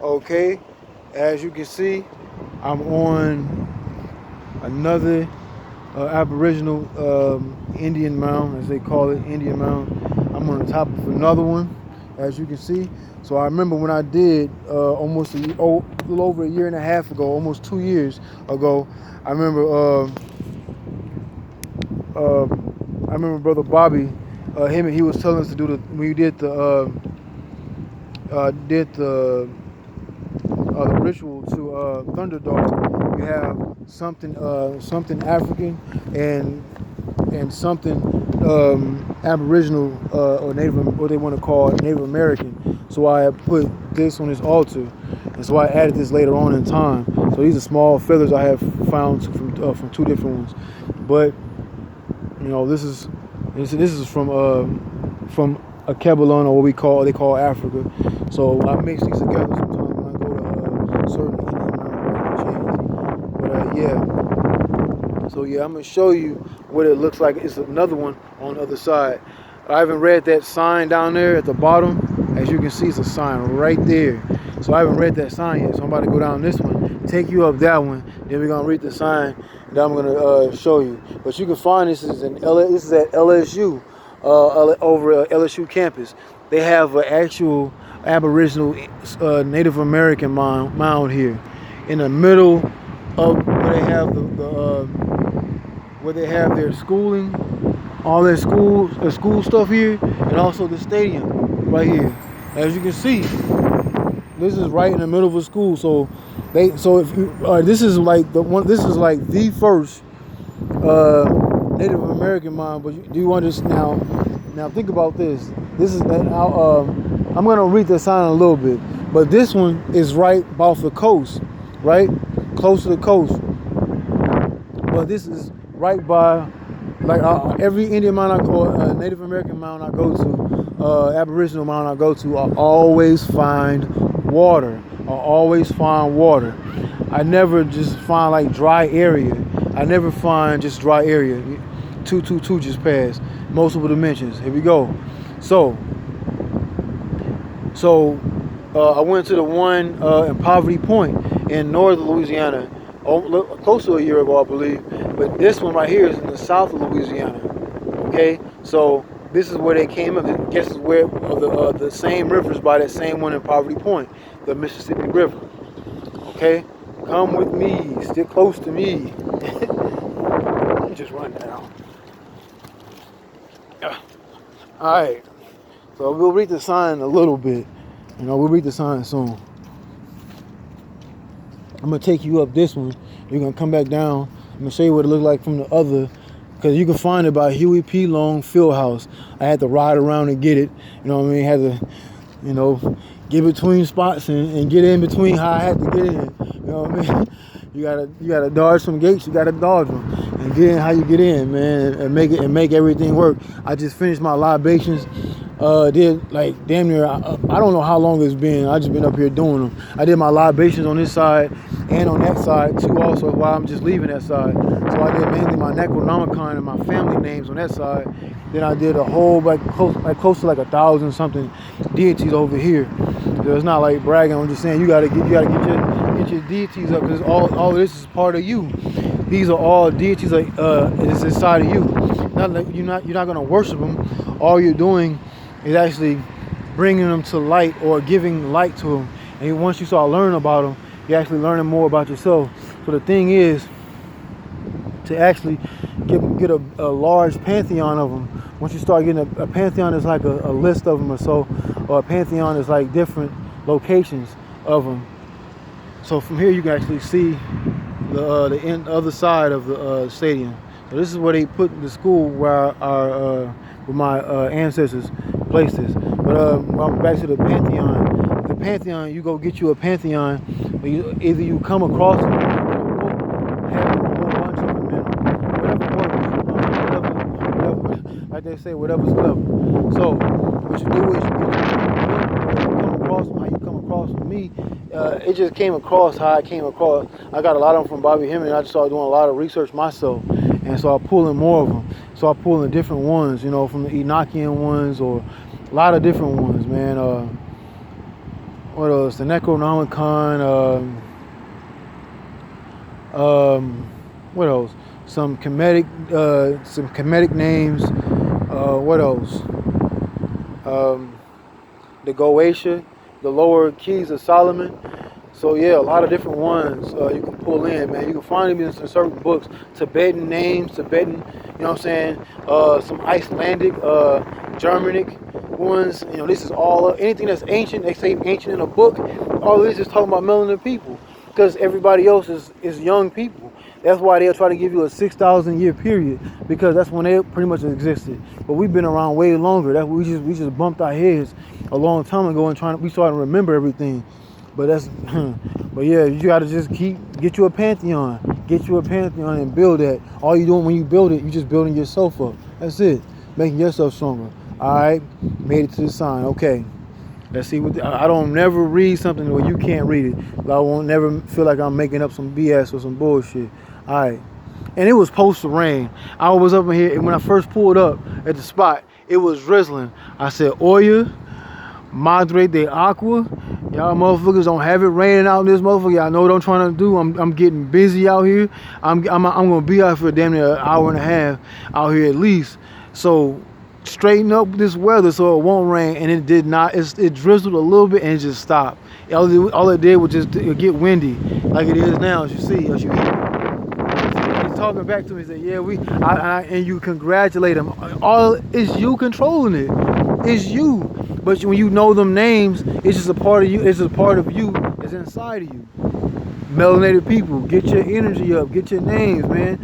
Okay, as you can see, I'm on another Aboriginal Indian mound, as they call it, Indian mound. I'm on the top of another one, as you can see. So I remember when I did almost a little over a year and a half ago, almost 2 years ago. I remember uh, I remember Brother Bobby, he was telling us to do when we did the ritual to Thunderdog. You have something African and something Aboriginal or Native, what they want to call Native American. So I put this on this altar, and so I added this later on in time. So these are small feathers I have found from two different ones, but this is from a Kebalon, or what they call Africa. So I mix these together sometimes when I go to certain Indian mountain ranges. But so yeah, I'm gonna show you what it looks like. It's another one on the other side. I haven't read that sign down there at the bottom. As you can see, it's a sign right there. So I haven't read that sign yet. So I'm about to go down this one, take you up that one, then we're gonna read the sign, and then I'm gonna show you. But you can find this is at LSU, over LSU campus. They have an actual Aboriginal Native American mound here in the middle of where they have where they have their schooling, all their school stuff here, and also the stadium right here. As you can see, this is right in the middle of a school. So if you this is like the first Native American mound. But do you understand now? Think about this. This is that. I'm gonna read the sign a little bit, but this one is right off the coast, right close to the coast. But this is right by, like every Indian mound I go, Native American mound I go to, Aboriginal mound I go to, I always find water. I never just find like dry area. I never find just dry area. 222 just passed. Multiple dimensions. Here we go. So I went to the one in Poverty Point in northern Louisiana, close to a year ago, I believe. But this one right here is in the south of Louisiana. Okay, so this is where they came up. Guess is where the same rivers by that same one in Poverty Point, the Mississippi River. Okay, come with me, stick close to me. Just run down. All right, so we'll read the sign a little bit. We'll read the sign soon. I'm gonna take you up this one. You're gonna come back down. I'm gonna show you what it looked like from the other, because you can find it by Huey P. Long Fieldhouse. I had to ride around and get it. You know what I mean? Had to, get between spots and get in between how I had to get in. You know what I mean? You gotta dodge some gates. You gotta dodge them and get in how you get in, man, and make everything work. I just finished my libations. Did like damn near, I don't know how long it's been. I just been up here doing them. I did my libations on this side and on that side too also, while I'm just leaving that side. So I did mainly my Necronomicon and my family names on that side. Then I did a whole close to like 1,000 something deities over here. So it's not like bragging. I'm just saying you gotta get your deities up, because all of this is part of you. These are all deities it's inside of you. You're not gonna worship them. All you're doing is actually bringing them to light, or giving light to them. And once you start learning about them, you're actually learning more about yourself. So the thing is to actually get a large pantheon of them. Once you start getting a pantheon, is like a list of them or so, or a pantheon is like different locations of them. So from here you can actually see the other side of the stadium. So this is where they put the school where where my ancestors placed this. But back to the pantheon. The pantheon, you go get you a pantheon. Either you come across them, have a whole bunch of them in them. Whatever, like they say, whatever's left. So what you do is you come across them how you come across with me. It just came across how I came across. I got a lot of them from Bobby Hemming, and I just started doing a lot of research myself, and so I'm pulling more of them. So I'm pulling different ones, from the Enochian ones, or a lot of different ones, man. What else? The Necronomicon. What else? Some comedic names. What else? The Goetia, the Lower Keys of Solomon. So yeah, a lot of different ones you can pull in, man. You can find them in certain books. Tibetan names, Tibetan, you know what I'm saying? Some Icelandic, Germanic ones. You know, this is all anything that's ancient. They say ancient in a book. All of this is talking about melanated people, because everybody else is young people. That's why they'll try to give you a 6,000 year period, because that's when they pretty much existed. But we've been around way longer. That we just bumped our heads a long time ago and we started to remember everything. But that's, but yeah, you gotta just get you a pantheon, and build that. All you doing when you build it, you just building yourself up. That's it, making yourself stronger. All right, made it to the sign. Okay, let's see what I don't never read something where you can't read it. I won't never feel like I'm making up some BS or some bullshit. All right, and it was supposed to rain. I was up in here, and when I first pulled up at the spot, it was drizzling. I said, Oya, Madre de Aqua. Y'all motherfuckers don't have it raining out in this motherfucker. Y'all know what I'm trying to do. I'm getting busy out here. I'm gonna be out for damn near an hour and a half out here at least. So straighten up this weather so it won't rain, and it did not. It drizzled a little bit and it just stopped. All it did was just get windy like it is now, as you see, as you hear. He's talking back to me. He said, yeah, and you congratulate him. All it's you controlling it. It's you. But when you know them names, it's just a part of you. It's just a part of you that's inside of you. Melanated people, get your energy up. Get your names, man.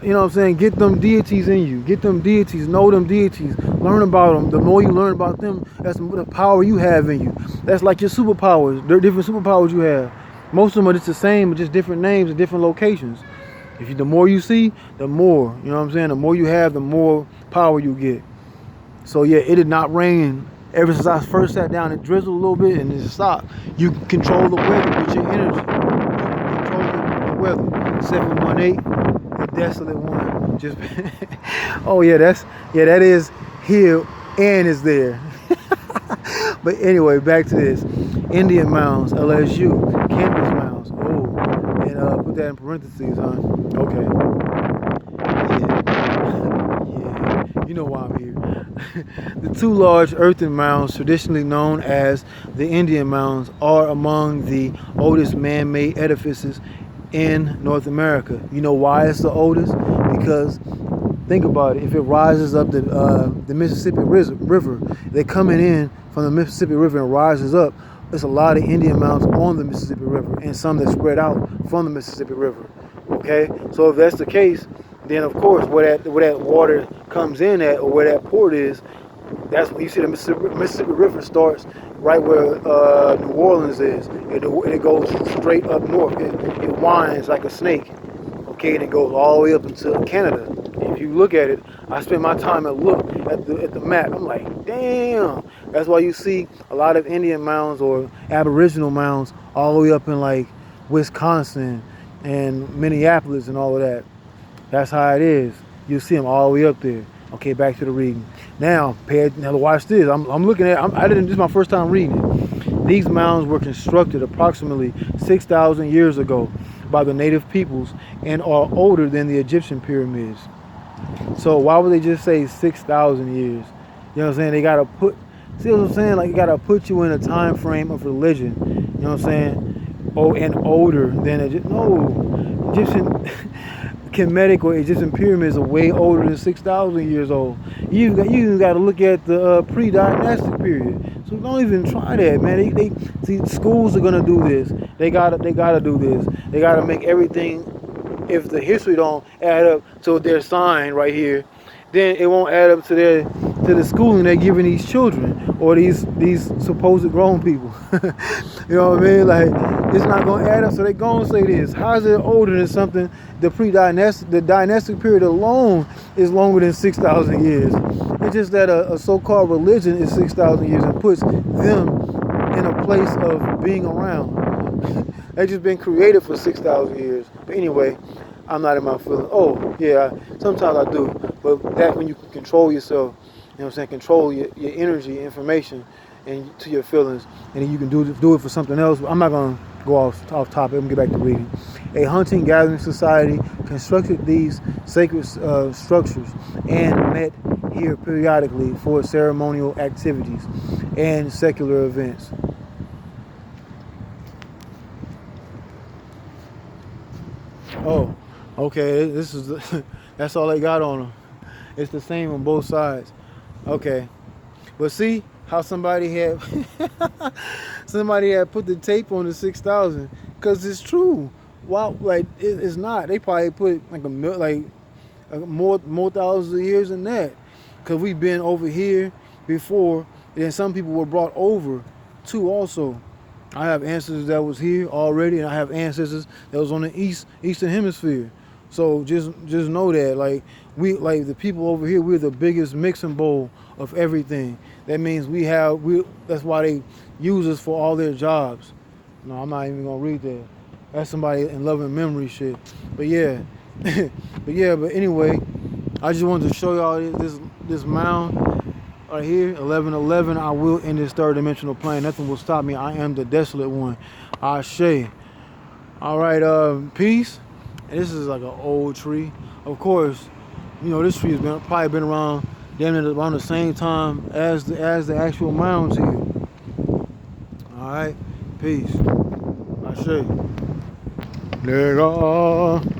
You know what I'm saying? Get them deities in you. Get them deities. Know them deities. Learn about them. The more you learn about them, that's the power you have in you. That's like your superpowers. They're different superpowers you have. Most of them are just the same, but just different names and different locations. The more you see, the more. You know what I'm saying? The more you have, the more power you get. So yeah, it did not rain. Ever since I first sat down, it drizzled a little bit and it stopped. You can control the weather with your energy. You control the weather. 718, the desolate one. Just oh yeah, that is here and is there. But anyway, back to this. Indian Mounds, LSU, campus mounds. Oh, and put that in parentheses, huh? Okay. Yeah. You know why I'm here. The two large earthen mounds, traditionally known as the Indian Mounds, are among the oldest man-made edifices in North America. You know why it's the oldest? Because think about it. If it rises up the Mississippi River, they're coming in from the Mississippi River and rises up. There's a lot of Indian Mounds on the Mississippi River, and some that spread out from the Mississippi River. Okay, so if that's the case, then of course where that water comes in at, or where that port is, that's when you see the Mississippi River starts right where New Orleans is, and it goes straight up north. It winds like a snake, okay, and it goes all the way up into Canada. And if you look at it, I spent my time at the map. I'm like, damn. That's why you see a lot of Indian mounds or Aboriginal mounds all the way up in like Wisconsin and Minneapolis and all of that. That's how it is. You see them all the way up there. Okay, back to the reading. Now watch this. I'm looking at. This is my first time reading it. These mounds were constructed approximately 6,000 years ago by the native peoples and are older than the Egyptian pyramids. So why would they just say 6,000 years? You know what I'm saying? They gotta see what I'm saying? Like, you gotta put you in a time frame of religion. You know what I'm saying? Oh, and older than Egyptian. Kemetic or Egyptian pyramids are way older than 6,000 years old. You even got to look at the pre-dynastic period. So don't even try that, man. They see, schools are gonna do this. They gotta do this. They gotta make everything. If the history don't add up to their sign right here, then it won't add up to the schooling they're giving these children or these supposed grown people. You know what I mean? Like, it's not gonna add up. So they gonna say this. How is it older than something? The dynastic period alone is longer than 6,000 years. It's just that a so-called religion is 6,000 years and puts them in a place of being around. They've just been created for 6,000 years. But anyway, I'm not in my feelings. Oh, yeah, sometimes I do. But that when you can control yourself, you know what I'm saying, control your energy, information, and to your feelings, and then you can do it for something else. I'm not gonna go off topic. I'm gonna get back to reading. A hunting gathering society constructed these sacred structures and met here periodically for ceremonial activities and secular events. Oh, okay. This is that's all they got on them. It's the same on both sides. Okay, but see how somebody had put the tape on the 6,000 because it's true. Wow, like it's not. They probably put like more thousands of years than that, because we've been over here before, and then some people were brought over too. Also, I have ancestors that was here already, and I have ancestors that was on the eastern hemisphere. So just know that, like the people over here, we're the biggest mixing bowl of everything. That means that's why they use us for all their jobs. No, I'm not even gonna read that. That's somebody in loving memory shit. But yeah, but anyway, I just wanted to show y'all this mound right here, 1111. I will end this third dimensional plane. Nothing will stop me. I am the desolate one. Ashe. All right, peace. And this is like an old tree. Of course, you know, this tree has probably been around damn near around the same time as the actual mounds here. All right, peace. Ashe. Nigga.